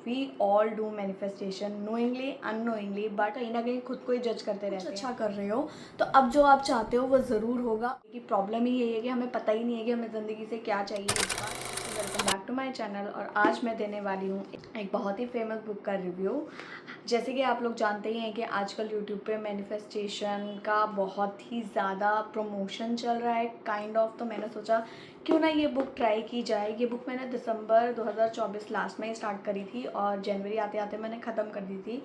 We all do manifestation knowingly unknowingly, but कहीं ना कहीं खुद को ही जज करते रहते हैं। अच्छा कर रहे हो तो अब जो आप चाहते हो वो ज़रूर होगा। कि प्रॉब्लम ही यही है कि हमें पता ही नहीं है कि हमें ज़िंदगी से क्या चाहिए इस बार। Welcome back to my channel, और आज मैं देने वाली हूँ एक बहुत ही फेमस बुक का रिव्यू। जैसे कि आप लोग जानते ही हैं कि आजकल यूट्यूब पे मैनिफेस्टेशन का बहुत ही ज़्यादा प्रमोशन चल रहा है काइंड ऑफ, तो मैंने सोचा क्यों ना ये बुक ट्राई की जाए। ये बुक मैंने दिसंबर 2024 लास्ट में स्टार्ट करी थी और जनवरी आते आते मैंने ख़त्म कर दी थी।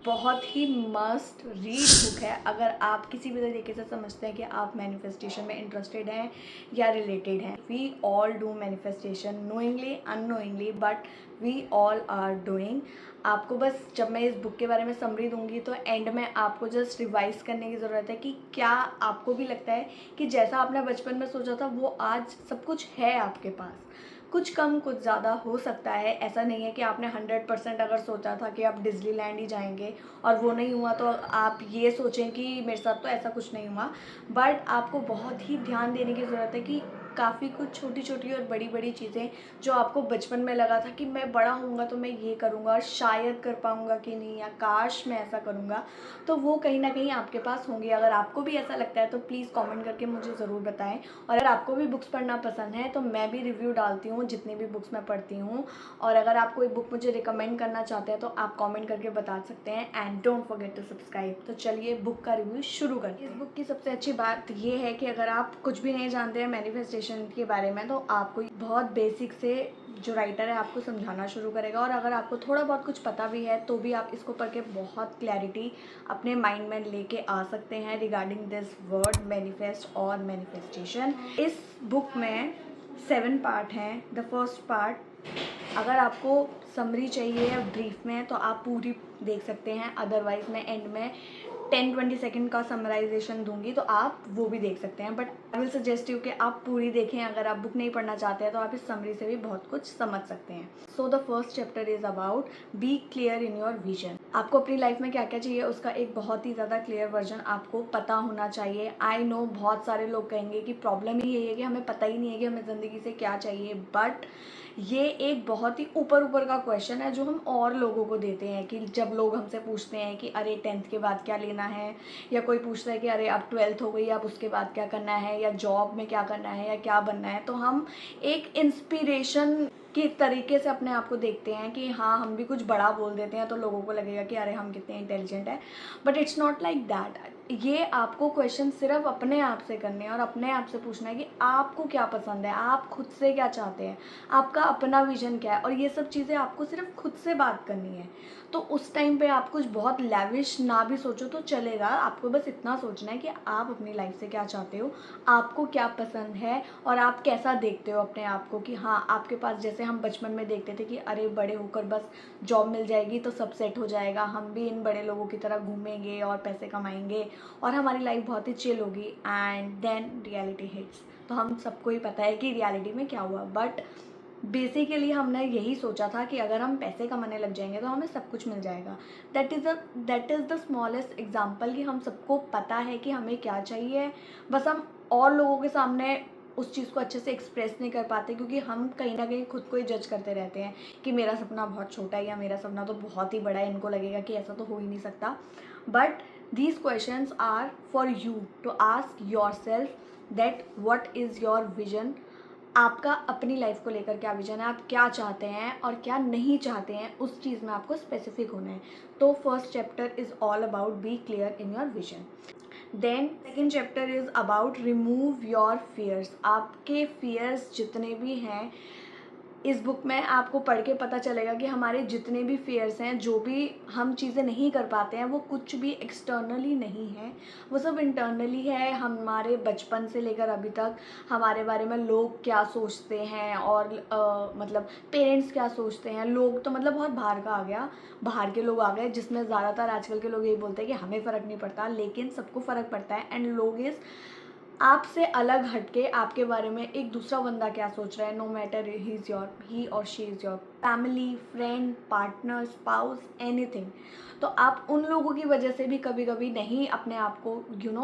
बहुत ही मस्ट रीड बुक है अगर आप किसी भी तरीके से समझते हैं कि आप मैनिफेस्टेशन में इंटरेस्टेड हैं या रिलेटेड हैं। We all do manifestation knowingly unknowingly, but we all are doing. आपको बस जब मैं इस बुक के बारे में समरी दूंगी तो एंड में आपको जस्ट रिवाइज करने की ज़रूरत है कि क्या आपको भी लगता है कि जैसा आपने बचपन में सोचा था वो आज सब कुछ है आपके पास। कुछ कम कुछ ज़्यादा हो सकता है, ऐसा नहीं है कि आपने 100% अगर सोचा था कि आप डिज्नीलैंड ही जाएंगे और वो नहीं हुआ तो आप ये सोचें कि मेरे साथ तो ऐसा कुछ नहीं हुआ। बट आपको बहुत ही ध्यान देने की ज़रूरत है कि काफ़ी कुछ छोटी छोटी और बड़ी बड़ी चीज़ें जो आपको बचपन में लगा था कि मैं बड़ा होऊंगा तो मैं ये करूँगा और शायद कर पाऊँगा कि नहीं, या काश मैं ऐसा करूँगा, तो वो कहीं ना कहीं आपके पास होंगी। अगर आपको भी ऐसा लगता है तो प्लीज़ कमेंट करके मुझे ज़रूर बताएं। और अगर आपको भी बुक्स पढ़ना पसंद है तो मैं भी रिव्यू डालती हूँ जितनी भी बुक्स मैं पढ़ती हूँ। और अगर आप कोई बुक मुझे रिकमेंड करना चाहते हैं तो आप कमेंट करके बता सकते हैं। And don't forget to subscribe. तो चलिए बुक का रिव्यू शुरू करते हैं। इस बुक की सबसे अच्छी बात ये है कि अगर आप कुछ भी नहीं जानते हैं मैनिफेस्टेशन के बारे में तो आपको बहुत बेसिक से जो राइटर है आपको समझाना शुरू करेगा। और अगर आपको थोड़ा बहुत कुछ पता भी है तो भी आप इसको पढ़ के बहुत क्लैरिटी अपने माइंड में लेके आ सकते हैं रिगार्डिंग दिस वर्ड मैनिफेस्ट और मैनिफेस्टेशन। इस बुक में 7 पार्ट हैं। द फर्स्ट पार्ट, अगर आपको समरी चाहिए या ब्रीफ में तो आप पूरी देख सकते हैं, अदरवाइज मैं एंड में 10-20 सेकंड का समराइजेशन दूंगी तो आप वो भी देख सकते हैं। But I will suggest you कि आप पूरी देखें। अगर आप बुक नहीं पढ़ना चाहते हैं तो आप इस समरी से भी बहुत कुछ समझ सकते हैं। So the first chapter is about be clear in your vision. आपको अपनी लाइफ में क्या क्या चाहिए उसका एक बहुत ही ज़्यादा क्लियर वर्जन आपको पता होना चाहिए। आई नो बहुत सारे लोग कहेंगे कि प्रॉब्लम ही यही है कि हमें पता ही नहीं है कि हमें ज़िंदगी से क्या चाहिए, बट ये एक बहुत ही ऊपर ऊपर का क्वेश्चन है जो हम और लोगों को देते हैं। कि जब लोग हमसे पूछते हैं कि अरे 10th के बाद क्या लेना है, या कोई पूछता है कि अरे अब 12th हो गई अब उसके बाद क्या करना है, या जॉब में क्या करना है या क्या बनना है, तो हम एक इंस्पिरेशन की तरीके से अपने आप को देखते हैं कि हाँ हम भी कुछ बड़ा बोल देते हैं तो लोगों को लगेगा कि अरे हम कितने इंटेलिजेंट है। But it's not like that. ये आपको क्वेश्चन सिर्फ अपने आप से करने हैं और अपने आप से पूछना है कि आपको क्या पसंद है, आप खुद से क्या चाहते हैं, आपका अपना विजन क्या है। और ये सब चीज़ें आपको सिर्फ खुद से बात करनी है। तो उस टाइम पे आप कुछ बहुत लैविश ना भी सोचो तो चलेगा। आपको बस इतना सोचना है कि आप अपनी लाइफ से क्या चाहते हो, आपको क्या पसंद है और आप कैसा देखते हो अपने आप को। कि हाँ आपके पास, जैसे हम बचपन में देखते थे कि अरे बड़े होकर बस जॉब मिल जाएगी तो सब सेट हो जाएगा, हम भी इन बड़े लोगों की तरह घूमेंगे और पैसे कमाएंगे और हमारी लाइफ बहुत ही चिल होगी। And then reality hits. तो हम सबको ही पता है कि रियलिटी में क्या हुआ। बट बेसिकली हमने यही सोचा था कि अगर हम पैसे कमाने लग जाएंगे तो हमें सब कुछ मिल जाएगा। That is the smallest example कि हम सबको पता है कि हमें क्या चाहिए, बस हम और लोगों के सामने उस चीज़ को अच्छे से एक्सप्रेस नहीं कर पाते क्योंकि हम कहीं ना कहीं खुद को ही जज करते रहते हैं कि मेरा सपना बहुत छोटा है या मेरा सपना तो बहुत ही बड़ा है, इनको लगेगा कि ऐसा तो हो ही नहीं सकता। But these questions are for you to ask yourself that what is your vision। आपका अपनी लाइफ को लेकर क्या विजन है, आप क्या चाहते हैं और क्या नहीं चाहते हैं, उस चीज़ में आपको स्पेसिफिक होना है। तो first chapter is all about be clear in your vision. Then second chapter is about remove your fears. आपके फियर्स जितने भी हैं इस बुक में आपको पढ़ के पता चलेगा कि हमारे जितने भी फेयर्स हैं, जो भी हम चीज़ें नहीं कर पाते हैं, वो कुछ भी एक्सटर्नली नहीं है, वो सब इंटरनली है। हमारे बचपन से लेकर अभी तक हमारे बारे में लोग क्या सोचते हैं और मतलब पेरेंट्स क्या सोचते हैं। लोग तो मतलब बहुत बाहर का आ गया, बाहर के लोग आ गए, जिसमें ज़्यादातर आजकल के लोग यही बोलते हैं कि हमें फ़र्क नहीं पड़ता, लेकिन सबको फ़र्क पड़ता है। एंड लोग इस आपसे अलग हटके आपके बारे में एक दूसरा बंदा क्या सोच रहा है, नो मैटर ही और she is your family, friend, partner, spouse, anything. तो आप उन लोगों की वजह से भी कभी कभी नहीं अपने आप को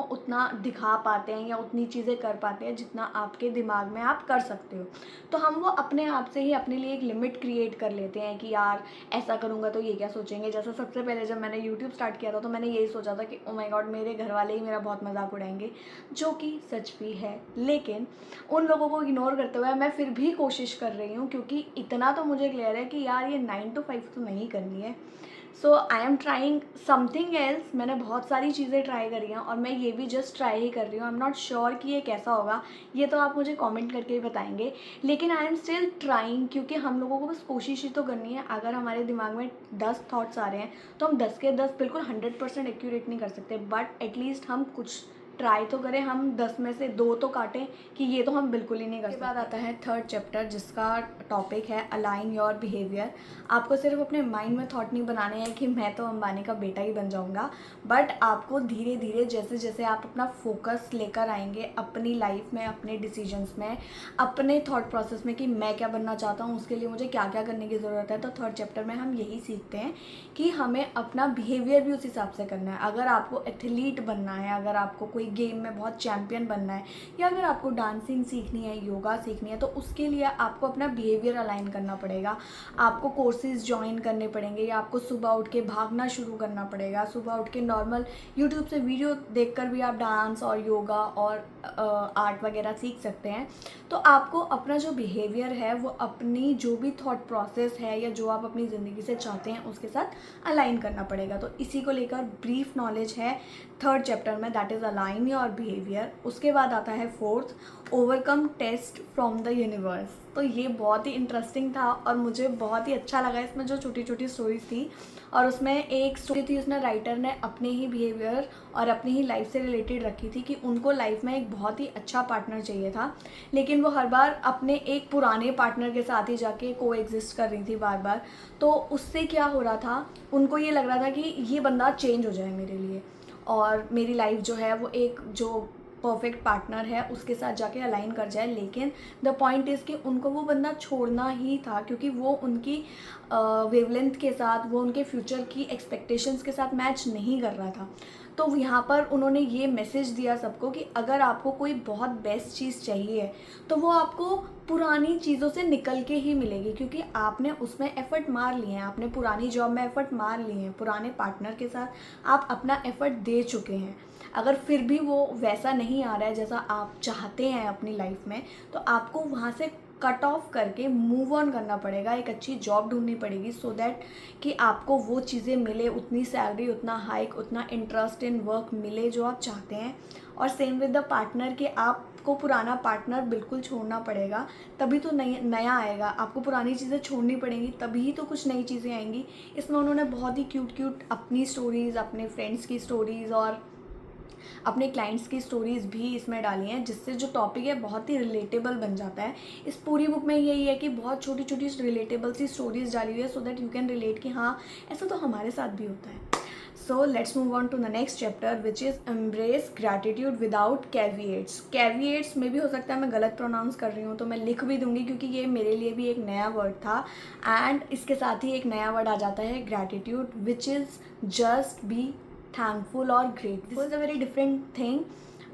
उतना दिखा पाते हैं या उतनी चीज़ें कर पाते हैं जितना आपके दिमाग में आप कर सकते हो। तो हम वो अपने आप से ही अपने लिए एक लिमिट क्रिएट कर लेते हैं कि यार ऐसा करूँगा तो ये क्या सोचेंगे। जैसे सबसे पहले जब मैंने यूट्यूब स्टार्ट किया था तो मैंने यही सोचा था कि ओ माय गॉड मेरे घर वाले ही मेरा बहुत मजाक उड़ाएंगे, जो कि सच भी है। लेकिन उन लोगों को इग्नोर करते हुए मैं फिर भी कोशिश कर रही हूँ, क्योंकि इतना तो मुझे क्लियर है कि यार ये 9 to 5 तो नहीं करनी है। So I am trying something else. मैंने बहुत सारी चीज़ें ट्राई करी हैं और मैं ये भी जस्ट ट्राई ही कर रही हूँ। आई एम नॉट श्योर कि ये कैसा होगा, ये तो आप मुझे कमेंट करके ही बताएंगे। लेकिन आई एम स्टिल ट्राइंग, क्योंकि हम लोगों को बस कोशिश ही तो करनी है। अगर हमारे दिमाग में 10 थॉट्स आ रहे हैं तो हम 10 के 10 बिल्कुल 100% एक्यूरेट नहीं कर सकते, बट एटलीस्ट हम कुछ ट्राई तो करें। हम 10 में से 2 तो काटें कि ये तो हम बिल्कुल ही नहीं कर सकते। उसके बाद आता है थर्ड चैप्टर, जिसका टॉपिक है अलाइन योर बिहेवियर। आपको सिर्फ अपने माइंड में थॉट नहीं बनाने हैं कि मैं तो अंबानी का बेटा ही बन जाऊंगा, बट आपको धीरे धीरे जैसे जैसे आप अपना फोकस लेकर आएंगे अपनी लाइफ में, अपने डिसीजंस में, अपने थॉट प्रोसेस में कि मैं क्या बनना चाहता हूँ, उसके लिए मुझे क्या क्या करने की ज़रूरत है। तो थर्ड चैप्टर में हम यही सीखते हैं कि हमें अपना बिहेवियर भी उस हिसाब से करना है। अगर आपको एथलीट बनना है, अगर आपको कोई गेम में बहुत चैम्पियन बनना है, या अगर आपको डांसिंग सीखनी है, योगा सीखनी है, तो उसके लिए आपको अपना बिहेवियर अलाइन करना पड़ेगा। आपको कोर्सेज ज्वाइन करने पड़ेंगे, या आपको सुबह उठ के भागना शुरू करना पड़ेगा। सुबह उठ के नॉर्मल यूट्यूब से वीडियो देखकर भी आप डांस और योगा और आर्ट वगैरह सीख सकते हैं। तो आपको अपना जो बिहेवियर है वो अपनी जो भी थॉट प्रोसेस है या जो आप अपनी ज़िंदगी से चाहते हैं उसके साथ अलाइन करना पड़ेगा। तो इसी को लेकर ब्रीफ नॉलेज है थर्ड चैप्टर में, that is align your behaviour. उसके बाद आता है fourth, overcome test from the universe. तो ये बहुत ही इंटरेस्टिंग था और मुझे बहुत ही अच्छा लगा इसमें जो छोटी छोटी स्टोरीज थी। और उसमें एक स्टोरी थी, उसने राइटर ने अपने ही बिहेवियर और अपनी ही लाइफ से रिलेटेड रखी थी कि उनको लाइफ में एक बहुत ही अच्छा पार्टनर चाहिए था, लेकिन वो हर बार अपने एक पुराने पार्टनर के साथ ही जाके को एग्जिस्ट कर रही थी बार बार। तो उससे क्या हो रहा था, उनको ये लग रहा था कि ये बंदा चेंज हो जाए मेरे लिए और मेरी लाइफ जो है वो एक जो परफेक्ट पार्टनर है उसके साथ जाके अलाइन कर जाए। लेकिन द पॉइंट इज़ कि उनको वो बंदा छोड़ना ही था, क्योंकि वो उनकी वेवलेंथ के साथ, वो उनके फ्यूचर की एक्सपेक्टेशंस के साथ मैच नहीं कर रहा था। तो यहाँ पर उन्होंने ये मैसेज दिया सबको कि अगर आपको कोई बहुत बेस्ट चीज़ चाहिए तो वो आपको पुरानी चीज़ों से निकल के ही मिलेगी, क्योंकि आपने उसमें एफ़र्ट मार लिए हैं, आपने पुरानी जॉब में एफ़र्ट मार लिए हैं, पुराने पार्टनर के साथ आप अपना एफ़र्ट दे चुके हैं। अगर फिर भी वो वैसा नहीं आ रहा है जैसा आप चाहते हैं अपनी लाइफ में, तो आपको वहाँ से कट ऑफ करके मूव ऑन करना पड़ेगा। एक अच्छी जॉब ढूंढनी पड़ेगी सो दैट कि आपको वो चीज़ें मिले, उतनी सैलरी, उतना हाइक, उतना इंटरेस्ट इन वर्क मिले जो आप चाहते हैं। और सेम विद द पार्टनर कि आपको पुराना पार्टनर बिल्कुल छोड़ना पड़ेगा, तभी तो नया आएगा। आपको पुरानी चीज़ें छोड़नी पड़ेंगी तभी तो कुछ नई चीज़ें आएंगी। इसमें उन्होंने बहुत ही क्यूट क्यूट अपनी स्टोरीज़, अपने फ्रेंड्स की स्टोरीज़ और अपने क्लाइंट्स की स्टोरीज़ भी इसमें डाली हैं, जिससे जो टॉपिक है बहुत ही रिलेटेबल बन जाता है। इस पूरी बुक में यही है कि बहुत छोटी छोटी रिलेटेबल सी स्टोरीज़ डाली हुई है so that you can relate कि हाँ ऐसा तो हमारे साथ भी होता है। So let's move on to the next chapter which is embrace gratitude without caveats. Caveats में भी हो सकता है मैं गलत प्रोनाउंस कर रही हूँ, तो मैं लिख भी दूंगी क्योंकि ये मेरे लिए भी एक नया वर्ड था। एंड इसके साथ ही एक नया वर्ड आ जाता है gratitude, which is just be thankful और grateful. This is a very different thing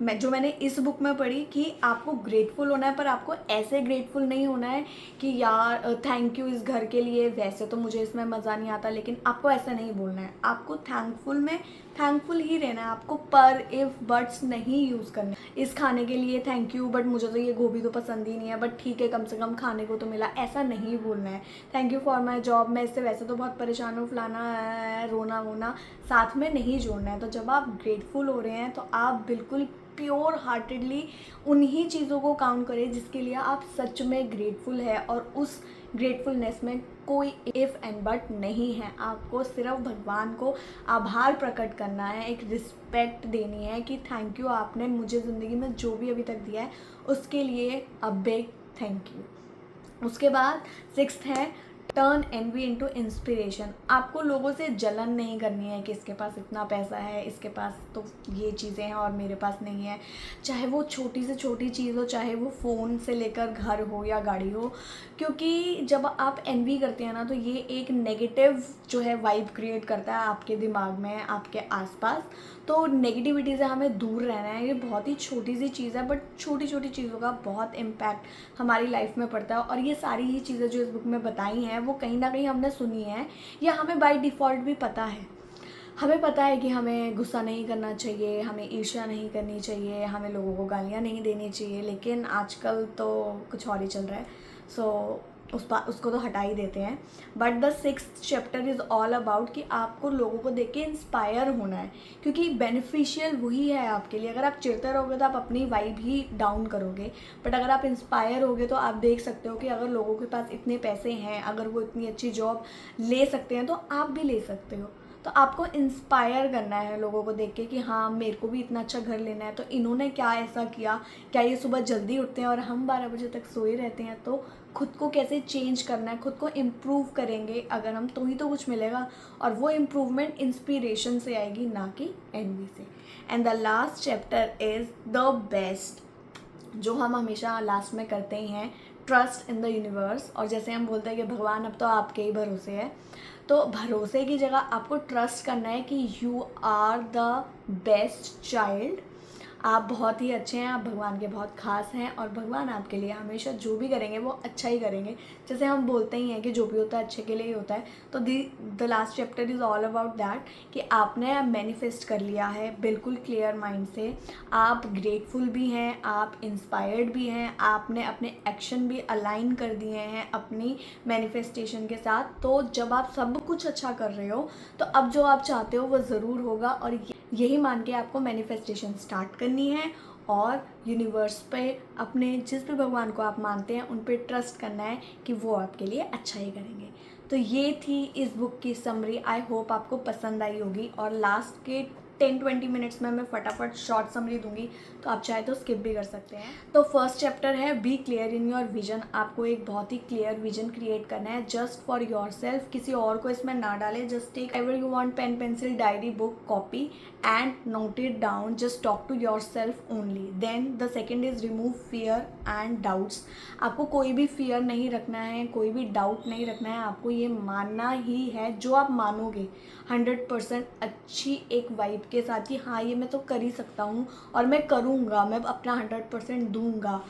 मैंने इस बुक में पढ़ी कि आपको ग्रेटफुल होना है, पर आपको ऐसे ग्रेटफुल नहीं होना है कि यार थैंक यू इस घर के लिए, वैसे तो मुझे इसमें मज़ा नहीं आता, लेकिन आपको ऐसा नहीं बोलना है। आपको थैंकफुल में थैंकफुल ही रहना है। आपको पर, इफ़, बट्स नहीं यूज़ करना। इस खाने के लिए थैंक यू, बट मुझे तो ये गोभी तो पसंद ही नहीं है, बट ठीक है कम से कम खाने को तो मिला, ऐसा नहीं बोलना है। Thank you for my job, मैं इससे वैसे तो बहुत परेशान हूँ, फलाना है, रोना वोना साथ में नहीं जोड़ना है। तो जब आप ग्रेटफुल हो रहे हैं तो आप बिल्कुल प्योर हार्टेडली उन्हीं चीज़ों को काउंट करें जिसके लिए आप सच में ग्रेटफुल है, और उस ग्रेटफुलनेस में कोई इफ़ एंड बट नहीं है। आपको सिर्फ भगवान को आभार प्रकट करना है, एक रिस्पेक्ट देनी है कि थैंक यू, आपने मुझे ज़िंदगी में जो भी अभी तक दिया है उसके लिए अ बिग थैंक यू। उसके बाद सिक्स्थ है टर्न एनवी इनटू इंस्पिरेशन। आपको लोगों से जलन नहीं करनी है कि इसके पास इतना पैसा है, इसके पास तो ये चीज़ें हैं और मेरे पास नहीं है। चाहे वो छोटी से छोटी चीज़ हो, चाहे वो फ़ोन से लेकर घर हो या गाड़ी हो, क्योंकि जब आप एनवी करते हैं ना तो ये एक नेगेटिव जो है वाइब क्रिएट करता है आपके दिमाग में, आपके आसपास। तो नेगेटिविटी से हमें दूर रहना है। ये बहुत ही छोटी सी चीज़ है, बट छोटी छोटी चीज़ों का बहुत इम्पैक्ट हमारी लाइफ में पड़ता है। और ये सारी ही चीज़ें जो इस बुक में बताई हैं वो कहीं ना कहीं हमने सुनी है या हमें बाय डिफ़ॉल्ट भी पता है। हमें पता है कि हमें गुस्सा नहीं करना चाहिए, हमें ईर्ष्या नहीं करनी चाहिए, हमें लोगों को गालियाँ नहीं देनी चाहिए, लेकिन आजकल तो कुछ और ही चल रहा है। सो उसको तो हटा ही देते हैं। But the 6th chapter is all about कि आपको लोगों को देख के इंस्पायर होना है, क्योंकि बेनिफिशियल वही है आपके लिए। अगर आप चिढ़ते रहोगे तो आप अपनी वाइब ही डाउन करोगे, बट अगर आप इंस्पायर होगे तो आप देख सकते हो कि अगर लोगों के पास इतने पैसे हैं, अगर वो इतनी अच्छी जॉब ले सकते हैं तो आप भी ले सकते हो। तो आपको इंस्पायर करना है लोगों को देख के कि हाँ मेरे को भी इतना अच्छा घर लेना है, तो इन्होंने क्या ऐसा किया, क्या ये सुबह जल्दी उठते हैं और हम 12 बजे तक सोए रहते हैं। तो खुद को कैसे चेंज करना है, खुद को इम्प्रूव करेंगे अगर हम, तो ही तो कुछ मिलेगा। और वो इम्प्रूवमेंट इंस्पिरेशन से आएगी, ना कि एनवी से। And the last chapter is the best, जो हम हमेशा लास्ट में करते ही हैं, ट्रस्ट इन द यूनिवर्स। और जैसे हम बोलते हैं कि भगवान अब तो आपके ही भरोसे है, तो भरोसे की जगह आपको ट्रस्ट करना है कि you are the best child. आप बहुत ही अच्छे हैं, आप भगवान के बहुत खास हैं और भगवान आपके लिए हमेशा जो भी करेंगे वो अच्छा ही करेंगे। जैसे हम बोलते ही हैं कि जो भी होता है अच्छे के लिए ही होता है। तो the last chapter is all about that कि आपने मैनिफेस्ट कर लिया है बिल्कुल क्लियर माइंड से, आप ग्रेटफुल भी हैं, आप इंस्पायर्ड भी हैं, आपने अपने एक्शन भी अलाइन कर दिए हैं अपनी मैनिफेस्टेशन के साथ। तो जब आप सब कुछ अच्छा कर रहे हो तो अब जो आप चाहते हो वो ज़रूर होगा। और यही मान के आपको मैनिफेस्टेशन स्टार्ट करनी है और यूनिवर्स पे, अपने जिस भी भगवान को आप मानते हैं उन पे ट्रस्ट करना है कि वो आपके लिए अच्छा ही करेंगे। तो ये थी इस बुक की समरी। आई होप आपको पसंद आई होगी। और लास्ट के 10-20 मिनट्स में मैं फटाफट शॉर्ट समरी दूंगी, तो आप चाहे तो स्किप भी कर सकते हैं। तो फर्स्ट चैप्टर है be clear in your vision. आपको एक बहुत ही क्लियर विजन क्रिएट करना है जस्ट फॉर योर सेल्फ, किसी और को इसमें ना डालें। Just take ever you want, pen, pencil, diary, book, copy and note it down. Just talk to yourself only. Then the second is remove fear and doubts. आपको कोई भी fear नहीं रखना है, कोई भी डाउट नहीं रखना है। आपको ये मानना ही है, जो आप मानोगे 100% अच्छी एक वाइब के साथ कि हाँ ये मैं तो कर ही सकता हूँ और मैं करूँगा, मैं अपना 100% दूंगा।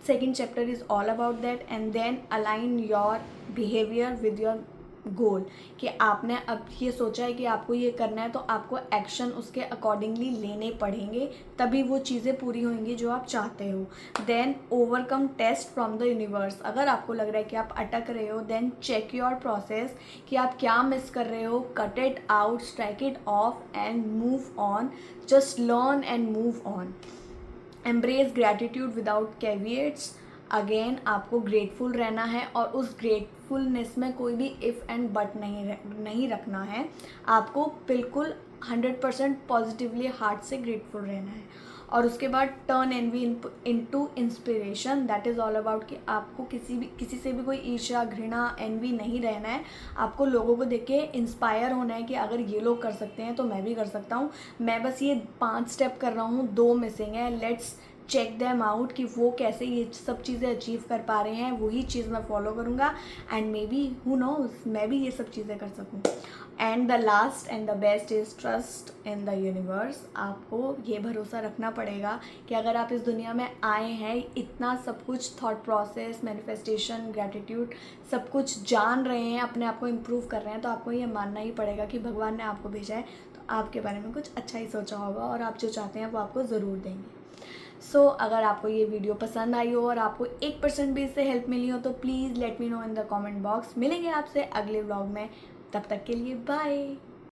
Second chapter is all about that. And then align your behaviour with your goal, कि आपने अब ये सोचा है कि आपको ये करना है तो आपको एक्शन उसके अकॉर्डिंगली लेने पड़ेंगे, तभी वो चीज़ें पूरी होंगी जो आप चाहते हो। Then overcome test from the universe. अगर आपको लग रहा है कि आप अटक रहे हो, देन चेक योर प्रोसेस कि आप क्या मिस कर रहे हो, cut it out, strike it off and move on. Just learn and move on. Embrace gratitude without caveats. Again आपको ग्रेटफुल रहना है और उस ग्रेटफुलनेस में कोई भी इफ़ एंड बट नहीं रखना है। आपको बिल्कुल 100% पॉजिटिवली हार्ट से ग्रेटफुल रहना है। और उसके बाद turn envy into inspiration. That is all about कि आपको किसी से भी कोई ईर्ष्या, घृणा, एनवी नहीं रहना है। आपको लोगों को देख के इंस्पायर होना है कि अगर ये लोग कर सकते हैं तो मैं भी कर सकता हूँ। मैं बस ये 5 स्टेप कर रहा हूँ, 2 मिसिंग है। लेट्स चेक देम आउट कि वो कैसे ये सब चीज़ें अचीव कर पा रहे हैं। वही चीज़ मैं फॉलो करूँगा and maybe who knows मैं भी ये सब चीज़ें कर सकूँ। And the last and the best is trust in the universe. आपको ये भरोसा रखना पड़ेगा कि अगर आप इस दुनिया में आए हैं, इतना सब कुछ थॉट प्रोसेस, मैनिफेस्टेशन, ग्रैटिट्यूड सब कुछ जान रहे हैं, अपने आप को इम्प्रूव कर रहे हैं, तो आपको ये मानना ही पड़ेगा कि भगवान ने आपको भेजा है तो आपके बारे में कुछ अच्छा ही सोचा होगा और आप जो चाहते हैं वो आपको ज़रूर देंगे। सो अगर आपको ये वीडियो पसंद आई हो और आपको 1% भी इससे हेल्प मिली हो तो please let me know in the comment box. मिलेंगे आपसे अगले व्लॉग में, तब तक के लिए बाय।